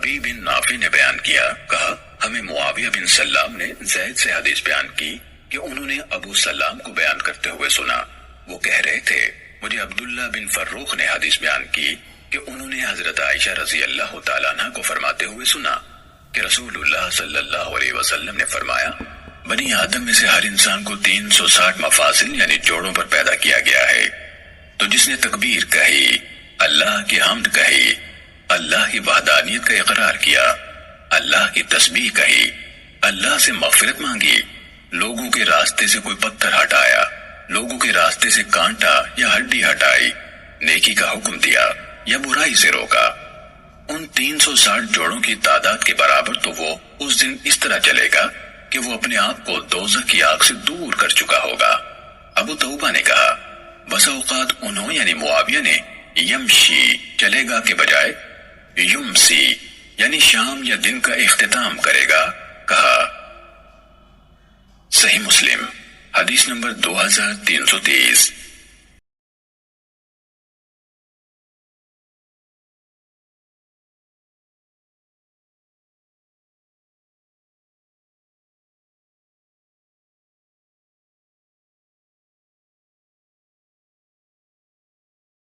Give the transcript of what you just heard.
ربیع بن نافع نے بیان کیا، کہا ہمیں معاویہ بن سلام نے زید سے حدیث بیان کی کہ انہوں نے ابو سلام کو بیان کرتے ہوئے سنا، وہ کہہ رہے تھے مجھے عبداللہ بن فروخ نے حدیث بیان کی کہ انہوں نے حضرت عائشہ رضی اللہ تعالیٰ عنہ کو فرماتے ہوئے سنا کہ رسول اللہ صلی اللہ علیہ وسلم نے فرمایا بنی آدم میں سے ہر انسان کو 360 مفاصل یعنی جوڑوں پر پیدا کیا گیا ہے، تو جس نے تکبیر کہی، اللہ کی حمد کہی، اللہ کی وحدانیت کا اقرار کیا، اللہ کی تسبیح کہی، اللہ سے مغفرت مانگی، لوگوں کے راستے سے کوئی پتھر ہٹایا، لوگوں کے راستے سے کانٹا یا ہڈی ہٹائی، نیکی کا حکم دیا یا برائی سے روکا، ان 360 جوڑوں کی تعداد کے برابر تو وہ اس دن اس طرح چلے گا کہ وہ اپنے آپ کو دوزخ کی آگ سے دور کر چکا ہوگا۔ ابو توبہ نے کہا بسا اوقات انہوں یعنی معاویہ نے یمشی چلے گا کے بجائے یمسی یعنی شام یا دن کا اختتام کرے گا کہا۔ صحیح مسلم حدیث نمبر 2330۔